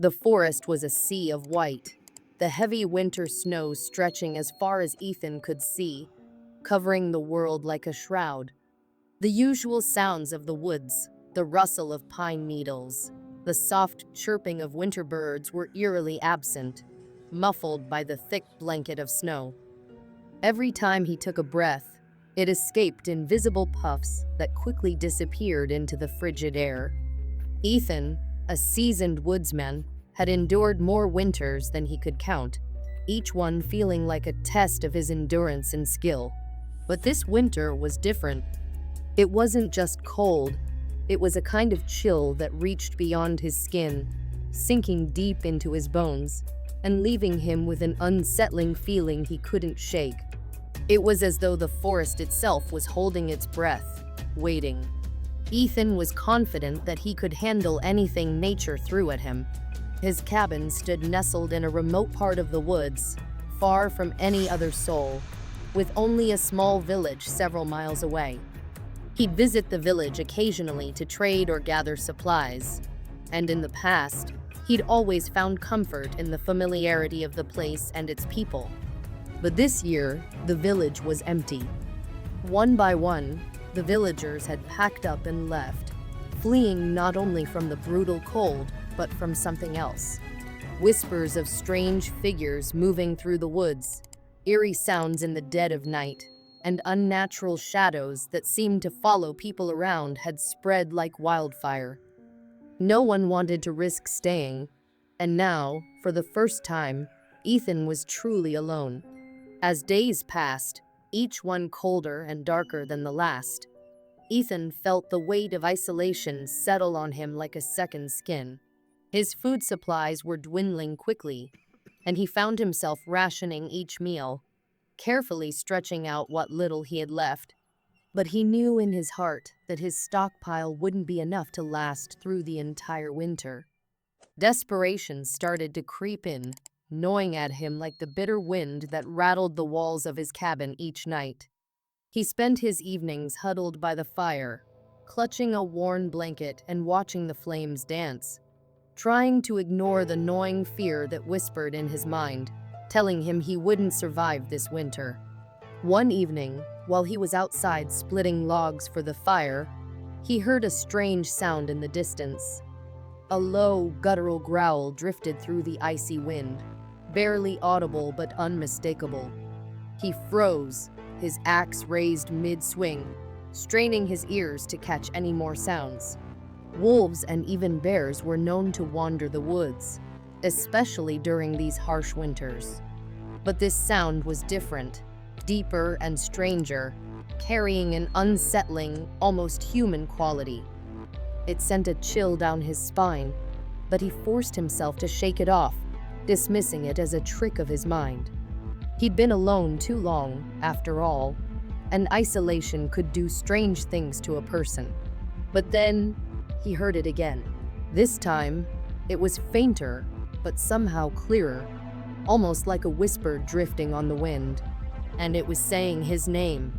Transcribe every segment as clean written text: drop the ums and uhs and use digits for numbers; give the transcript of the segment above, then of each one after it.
The forest was a sea of white, the heavy winter snow stretching as far as Ethan could see, covering the world like a shroud. The usual sounds of the woods, the rustle of pine needles, the soft chirping of winter birds were eerily absent, muffled by the thick blanket of snow. Every time he took a breath, it escaped in visible puffs that quickly disappeared into the frigid air. Ethan, a seasoned woodsman, had endured more winters than he could count, each one feeling like a test of his endurance and skill. But this winter was different. It wasn't just cold, it was a kind of chill that reached beyond his skin, sinking deep into his bones, and leaving him with an unsettling feeling he couldn't shake. It was as though the forest itself was holding its breath, waiting. Ethan was confident that he could handle anything nature threw at him. His cabin stood nestled in a remote part of the woods, far from any other soul, with only a small village several miles away. He'd visit the village occasionally to trade or gather supplies, and in the past, he'd always found comfort in the familiarity of the place and its people. But this year, the village was empty. One by one, the villagers had packed up and left, fleeing not only from the brutal cold, but from something else. Whispers of strange figures moving through the woods, eerie sounds in the dead of night, and unnatural shadows that seemed to follow people around had spread like wildfire. No one wanted to risk staying, and now, for the first time, Ethan was truly alone. As days passed, each one colder and darker than the last, Ethan felt the weight of isolation settle on him like a second skin. His food supplies were dwindling quickly, and he found himself rationing each meal, carefully stretching out what little he had left. But he knew in his heart that his stockpile wouldn't be enough to last through the entire winter. Desperation started to creep in, gnawing at him like the bitter wind that rattled the walls of his cabin each night. He spent his evenings huddled by the fire, clutching a worn blanket and watching the flames dance, trying to ignore the gnawing fear that whispered in his mind, telling him he wouldn't survive this winter. One evening, while he was outside splitting logs for the fire, he heard a strange sound in the distance. A low, guttural growl drifted through the icy wind, barely audible but unmistakable. He froze, his axe raised mid-swing, straining his ears to catch any more sounds. Wolves and even bears were known to wander the woods, especially during these harsh winters. But this sound was different, deeper and stranger, carrying an unsettling, almost human quality. It sent a chill down his spine, but he forced himself to shake it off, dismissing it as a trick of his mind. He'd been alone too long, after all, and isolation could do strange things to a person. But then, he heard it again. This time, it was fainter, but somehow clearer, almost like a whisper drifting on the wind. And it was saying his name,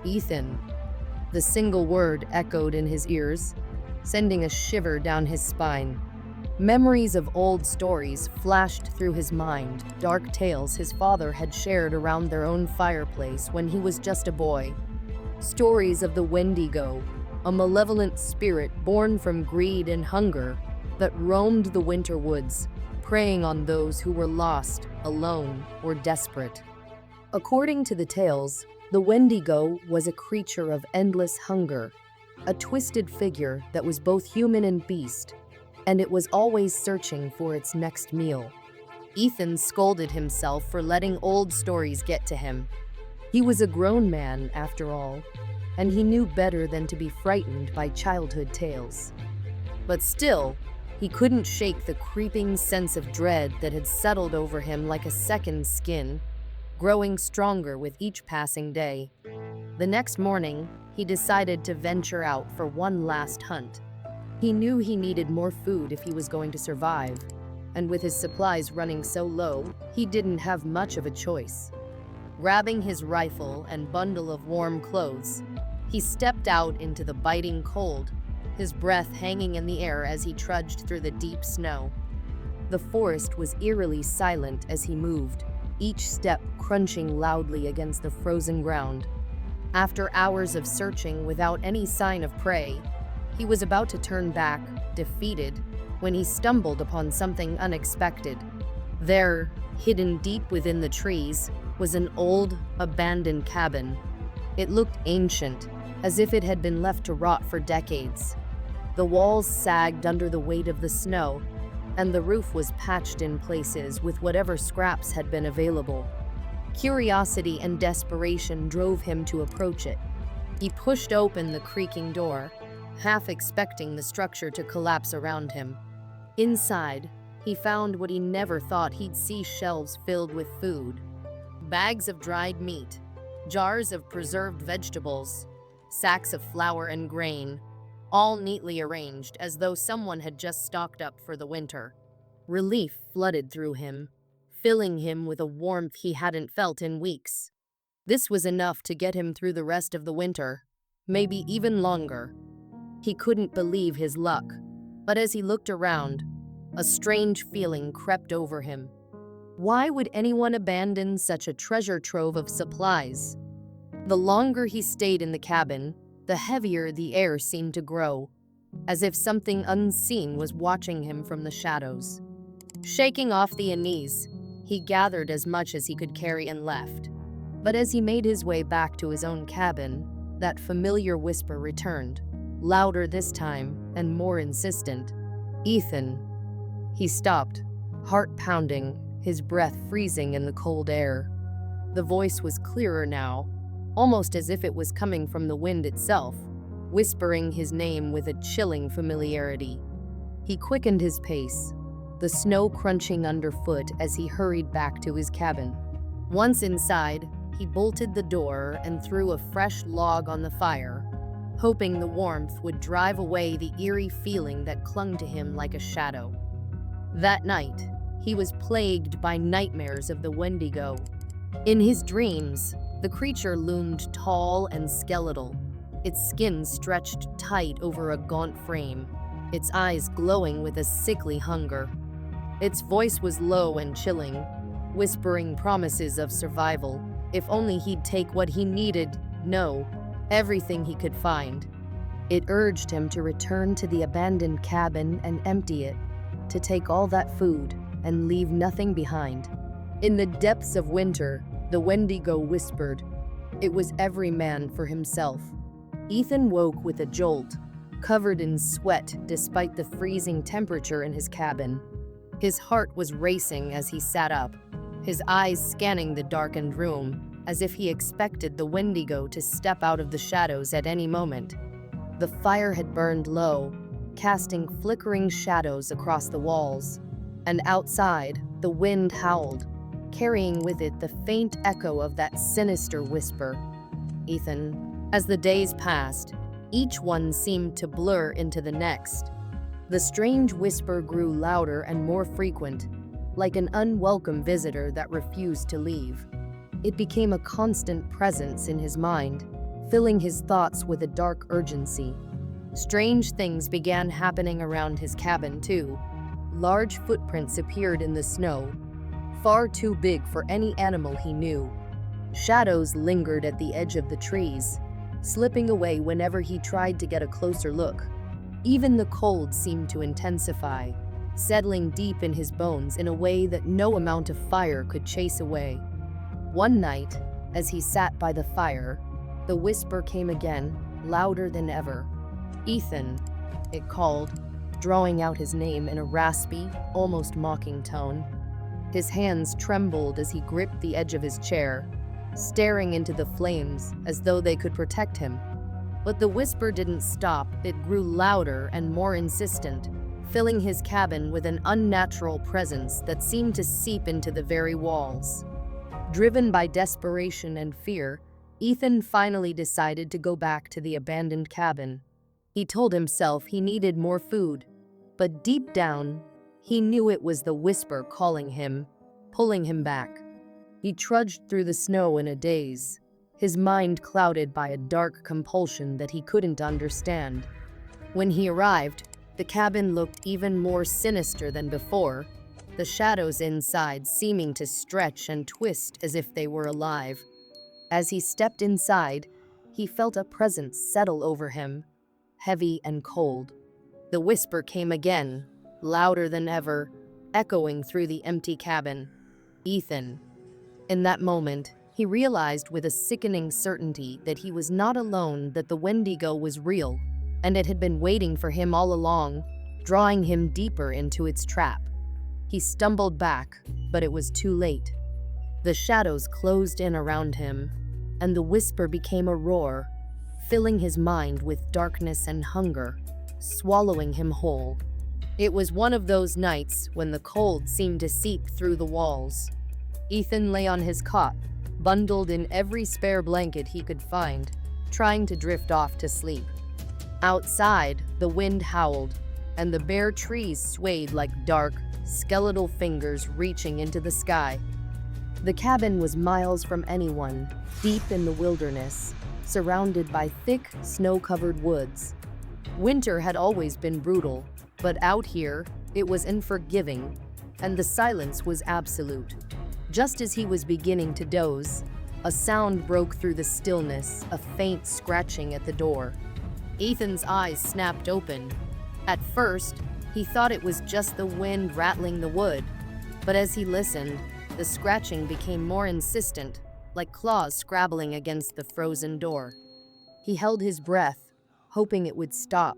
Ethan. The single word echoed in his ears, sending a shiver down his spine. Memories of old stories flashed through his mind, dark tales his father had shared around their own fireplace when he was just a boy. Stories of the Wendigo, a malevolent spirit born from greed and hunger that roamed the winter woods, preying on those who were lost, alone, or desperate. According to the tales, the Wendigo was a creature of endless hunger, a twisted figure that was both human and beast, and it was always searching for its next meal. Ethan scolded himself for letting old stories get to him. He was a grown man, after all, and he knew better than to be frightened by childhood tales. But still, he couldn't shake the creeping sense of dread that had settled over him like a second skin, growing stronger with each passing day. The next morning, he decided to venture out for one last hunt. He knew he needed more food if he was going to survive, and with his supplies running so low, he didn't have much of a choice. Grabbing his rifle and bundle of warm clothes, he stepped out into the biting cold, his breath hanging in the air as he trudged through the deep snow. The forest was eerily silent as he moved, each step crunching loudly against the frozen ground. After hours of searching without any sign of prey, he was about to turn back, defeated, when he stumbled upon something unexpected. There, hidden deep within the trees, was an old, abandoned cabin. It looked ancient, as if it had been left to rot for decades. The walls sagged under the weight of the snow, and the roof was patched in places with whatever scraps had been available. Curiosity and desperation drove him to approach it. He pushed open the creaking door, half expecting the structure to collapse around him. Inside, he found what he never thought he'd see: shelves filled with food. Bags of dried meat, jars of preserved vegetables, sacks of flour and grain, all neatly arranged as though someone had just stocked up for the winter. Relief flooded through him, filling him with a warmth he hadn't felt in weeks. This was enough to get him through the rest of the winter, maybe even longer. He couldn't believe his luck, but as he looked around, a strange feeling crept over him. Why would anyone abandon such a treasure trove of supplies? The longer he stayed in the cabin, the heavier the air seemed to grow, as if something unseen was watching him from the shadows. Shaking off the unease, he gathered as much as he could carry and left. But as he made his way back to his own cabin, that familiar whisper returned, louder this time and more insistent. "Ethan." He stopped, heart pounding, his breath freezing in the cold air. The voice was clearer now, almost as if it was coming from the wind itself, whispering his name with a chilling familiarity. He quickened his pace, the snow crunching underfoot as he hurried back to his cabin. Once inside, he bolted the door and threw a fresh log on the fire, hoping the warmth would drive away the eerie feeling that clung to him like a shadow. That night, he was plagued by nightmares of the Wendigo. In his dreams, the creature loomed tall and skeletal, its skin stretched tight over a gaunt frame, its eyes glowing with a sickly hunger. Its voice was low and chilling, whispering promises of survival, if only he'd take what he needed, no, everything he could find. It urged him to return to the abandoned cabin and empty it, to take all that food and leave nothing behind. In the depths of winter, the Wendigo whispered, it was every man for himself. Ethan woke with a jolt, covered in sweat despite the freezing temperature in his cabin. His heart was racing as he sat up, his eyes scanning the darkened room, as if he expected the Wendigo to step out of the shadows at any moment. The fire had burned low, casting flickering shadows across the walls, and outside, the wind howled, carrying with it the faint echo of that sinister whisper. Ethan. As the days passed, each one seemed to blur into the next. The strange whisper grew louder and more frequent, like an unwelcome visitor that refused to leave. It became a constant presence in his mind, filling his thoughts with a dark urgency. Strange things began happening around his cabin, too. Large footprints appeared in the snow, far too big for any animal he knew. Shadows lingered at the edge of the trees, slipping away whenever he tried to get a closer look. Even the cold seemed to intensify, settling deep in his bones in a way that no amount of fire could chase away. One night, as he sat by the fire, the whisper came again, louder than ever. "Ethan," it called, drawing out his name in a raspy, almost mocking tone. His hands trembled as he gripped the edge of his chair, staring into the flames as though they could protect him. But the whisper didn't stop, it grew louder and more insistent, filling his cabin with an unnatural presence that seemed to seep into the very walls. Driven by desperation and fear, Ethan finally decided to go back to the abandoned cabin. He told himself he needed more food, but deep down, he knew it was the whisper calling him, pulling him back. He trudged through the snow in a daze, his mind clouded by a dark compulsion that he couldn't understand. When he arrived, the cabin looked even more sinister than before, the shadows inside seeming to stretch and twist as if they were alive. As he stepped inside, he felt a presence settle over him, heavy and cold. The whisper came again, louder than ever, echoing through the empty cabin. Ethan. In that moment, he realized with a sickening certainty that he was not alone, that the Wendigo was real, and it had been waiting for him all along, drawing him deeper into its trap. He stumbled back, but it was too late. The shadows closed in around him, and the whisper became a roar, filling his mind with darkness and hunger, swallowing him whole. It was one of those nights when the cold seemed to seep through the walls. Ethan lay on his cot, bundled in every spare blanket he could find, trying to drift off to sleep. Outside, the wind howled, and the bare trees swayed like dark, skeletal fingers reaching into the sky. The cabin was miles from anyone, deep in the wilderness, surrounded by thick, snow-covered woods. Winter had always been brutal, but out here, it was unforgiving, and the silence was absolute. Just as he was beginning to doze, a sound broke through the stillness, a faint scratching at the door. Ethan's eyes snapped open. At first, he thought it was just the wind rattling the wood, but as he listened, the scratching became more insistent, like claws scrabbling against the frozen door. He held his breath, hoping it would stop,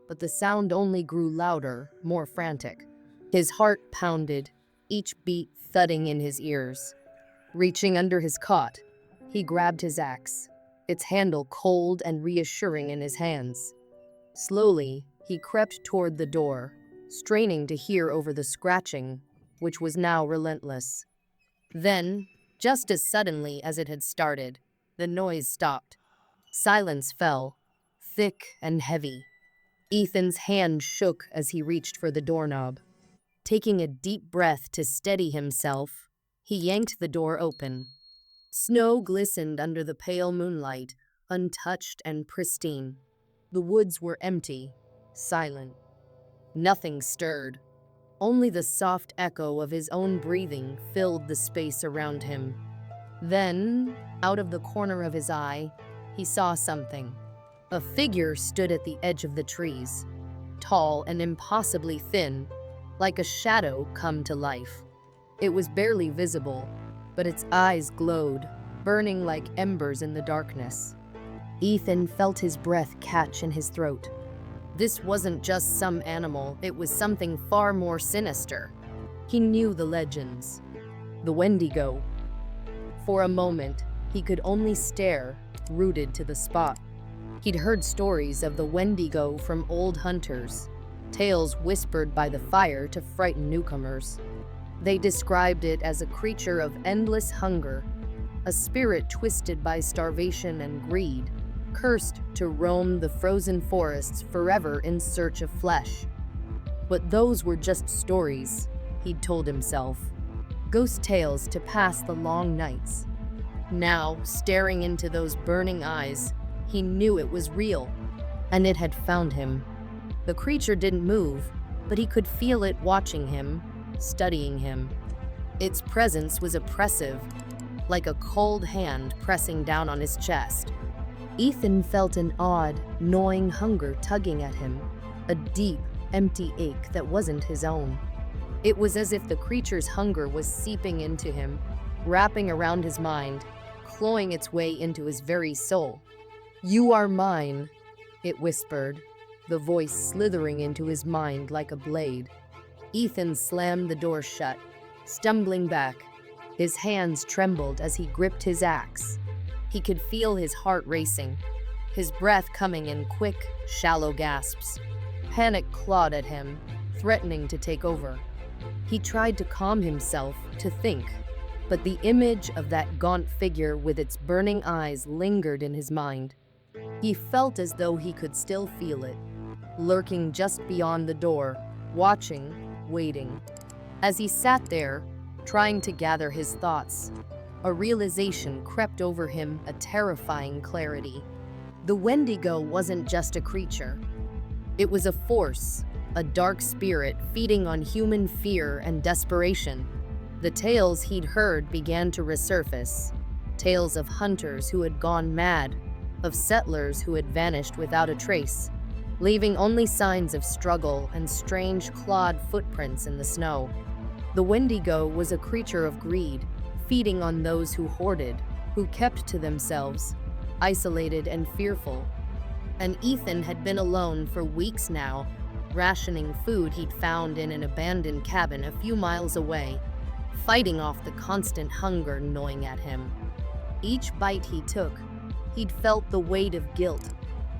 but the sound only grew louder, more frantic. His heart pounded, each beat thudding in his ears. Reaching under his cot, he grabbed his axe, its handle cold and reassuring in his hands. Slowly, he crept toward the door, straining to hear over the scratching, which was now relentless. Then, just as suddenly as it had started, the noise stopped. Silence fell, thick and heavy. Ethan's hand shook as he reached for the doorknob. Taking a deep breath to steady himself, he yanked the door open. Snow glistened under the pale moonlight, untouched and pristine. The woods were empty, silent. Nothing stirred. Only the soft echo of his own breathing filled the space around him. Then, out of the corner of his eye, he saw something. A figure stood at the edge of the trees, tall and impossibly thin, like a shadow come to life. It was barely visible, but its eyes glowed, burning like embers in the darkness. Ethan felt his breath catch in his throat. This wasn't just some animal, it was something far more sinister. He knew the legends. The Wendigo. For a moment, he could only stare, rooted to the spot. He'd heard stories of the Wendigo from old hunters, tales whispered by the fire to frighten newcomers. They described it as a creature of endless hunger, a spirit twisted by starvation and greed, cursed to roam the frozen forests forever in search of flesh. But those were just stories, he'd told himself. Ghost tales to pass the long nights. Now, staring into those burning eyes, he knew it was real, and it had found him. The creature didn't move, but he could feel it watching him, studying him. Its presence was oppressive, like a cold hand pressing down on his chest. Ethan felt an odd, gnawing hunger tugging at him, a deep, empty ache that wasn't his own. It was as if the creature's hunger was seeping into him, wrapping around his mind, clawing its way into his very soul. "You are mine," it whispered, the voice slithering into his mind like a blade. Ethan slammed the door shut, stumbling back. His hands trembled as he gripped his axe. He could feel his heart racing, his breath coming in quick, shallow gasps. Panic clawed at him, threatening to take over. He tried to calm himself, to think, but the image of that gaunt figure with its burning eyes lingered in his mind. He felt as though he could still feel it, lurking just beyond the door, watching, waiting. As he sat there, trying to gather his thoughts, a realization crept over him, a terrifying clarity. The Wendigo wasn't just a creature. It was a force, a dark spirit feeding on human fear and desperation. The tales he'd heard began to resurface. Tales of hunters who had gone mad, of settlers who had vanished without a trace, leaving only signs of struggle and strange clawed footprints in the snow. The Wendigo was a creature of greed, feeding on those who hoarded, who kept to themselves, isolated and fearful. And Ethan had been alone for weeks now, rationing food he'd found in an abandoned cabin a few miles away, fighting off the constant hunger gnawing at him. Each bite he took, he'd felt the weight of guilt,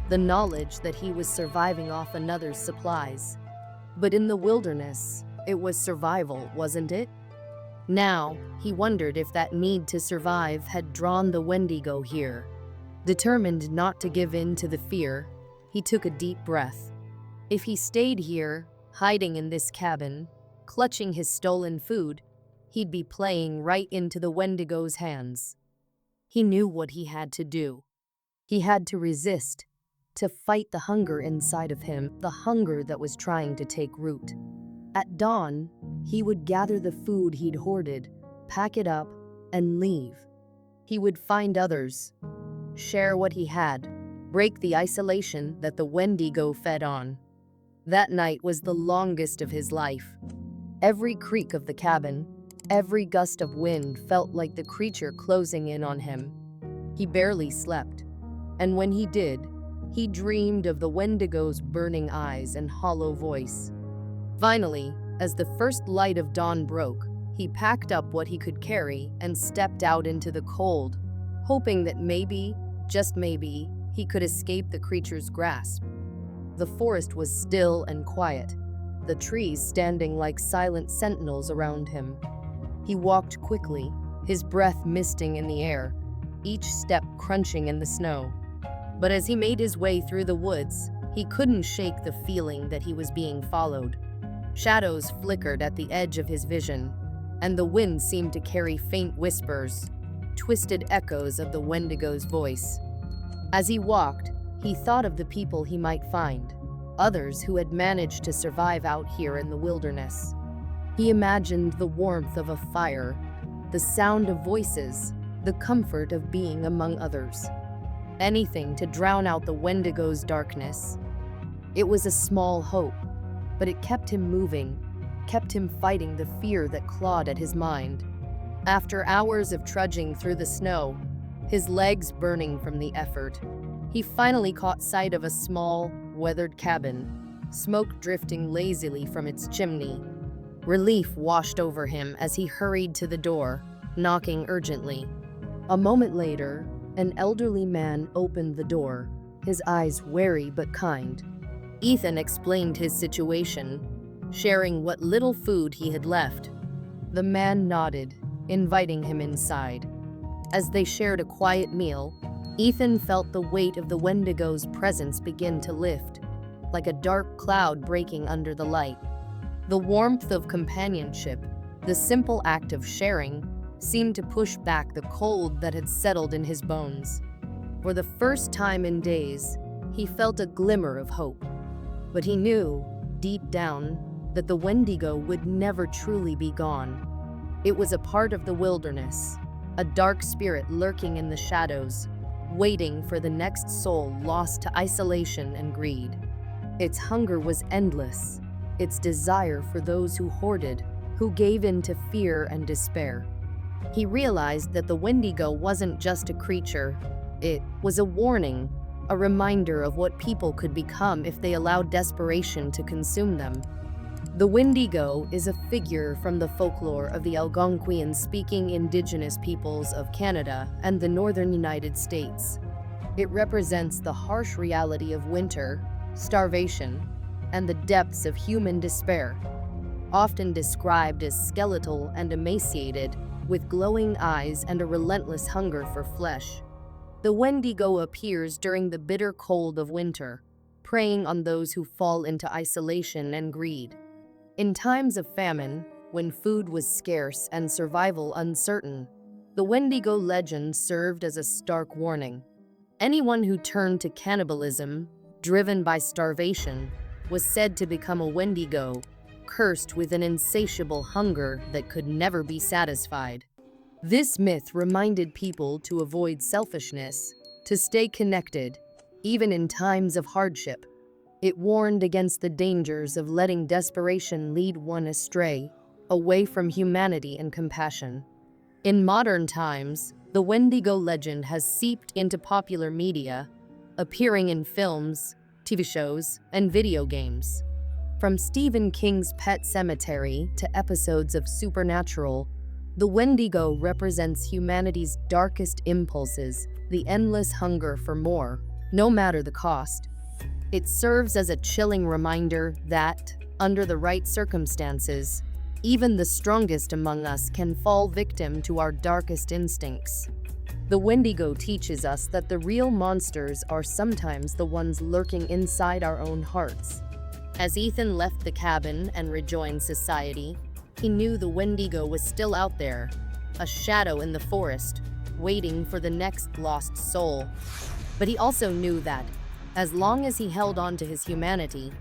the knowledge that he was surviving off another's supplies. But in the wilderness, it was survival, wasn't it? Now, he wondered if that need to survive had drawn the Wendigo here. Determined not to give in to the fear, he took a deep breath. If he stayed here, hiding in this cabin, clutching his stolen food, he'd be playing right into the Wendigo's hands. He knew what he had to do. He had to resist, to fight the hunger inside of him, the hunger that was trying to take root. At dawn, he would gather the food he'd hoarded, pack it up, and leave. He would find others, share what he had, break the isolation that the Wendigo fed on. That night was the longest of his life. Every creak of the cabin, every gust of wind felt like the creature closing in on him. He barely slept, and when he did, he dreamed of the Wendigo's burning eyes and hollow voice. Finally, as the first light of dawn broke, he packed up what he could carry and stepped out into the cold, hoping that maybe, just maybe, he could escape the creature's grasp. The forest was still and quiet, the trees standing like silent sentinels around him. He walked quickly, his breath misting in the air, each step crunching in the snow. But as he made his way through the woods, he couldn't shake the feeling that he was being followed. Shadows flickered at the edge of his vision, and the wind seemed to carry faint whispers, twisted echoes of the Wendigo's voice. As he walked, he thought of the people he might find, others who had managed to survive out here in the wilderness. He imagined the warmth of a fire, the sound of voices, the comfort of being among others. Anything to drown out the Wendigo's darkness. It was a small hope, but it kept him moving, kept him fighting the fear that clawed at his mind. After hours of trudging through the snow, his legs burning from the effort, he finally caught sight of a small, weathered cabin, smoke drifting lazily from its chimney. Relief washed over him as he hurried to the door, knocking urgently. A moment later, an elderly man opened the door, his eyes wary but kind. Ethan explained his situation, sharing what little food he had left. The man nodded, inviting him inside. As they shared a quiet meal, Ethan felt the weight of the Wendigo's presence begin to lift, like a dark cloud breaking under the light. The warmth of companionship, the simple act of sharing, seemed to push back the cold that had settled in his bones. For the first time in days, he felt a glimmer of hope. But he knew, deep down, that the Wendigo would never truly be gone. It was a part of the wilderness, a dark spirit lurking in the shadows, waiting for the next soul lost to isolation and greed. Its hunger was endless, its desire for those who hoarded, who gave in to fear and despair. He realized that the Wendigo wasn't just a creature, it was a warning, a reminder of what people could become if they allowed desperation to consume them. The Wendigo is a figure from the folklore of the Algonquian-speaking indigenous peoples of Canada and the northern United States. It represents the harsh reality of winter, starvation, and the depths of human despair. Often described as skeletal and emaciated, with glowing eyes and a relentless hunger for flesh. The Wendigo appears during the bitter cold of winter, preying on those who fall into isolation and greed. In times of famine, when food was scarce and survival uncertain, the Wendigo legend served as a stark warning. Anyone who turned to cannibalism, driven by starvation, was said to become a Wendigo, cursed with an insatiable hunger that could never be satisfied. This myth reminded people to avoid selfishness, to stay connected, even in times of hardship. It warned against the dangers of letting desperation lead one astray, away from humanity and compassion. In modern times, the Wendigo legend has seeped into popular media, appearing in films, TV shows, and video games. From Stephen King's Pet Sematary to episodes of Supernatural, the Wendigo represents humanity's darkest impulses, the endless hunger for more, no matter the cost. It serves as a chilling reminder that, under the right circumstances, even the strongest among us can fall victim to our darkest instincts. The Wendigo teaches us that the real monsters are sometimes the ones lurking inside our own hearts. As Ethan left the cabin and rejoined society, he knew the Wendigo was still out there, a shadow in the forest, waiting for the next lost soul. But he also knew that, as long as he held on to his humanity,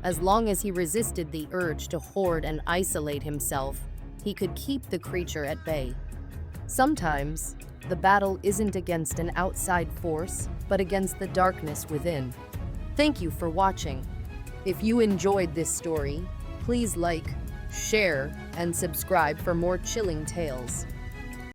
as long as he resisted the urge to hoard and isolate himself, he could keep the creature at bay. Sometimes, the battle isn't against an outside force, but against the darkness within. Thank you for watching. If you enjoyed this story, please like, share, and subscribe for more chilling tales.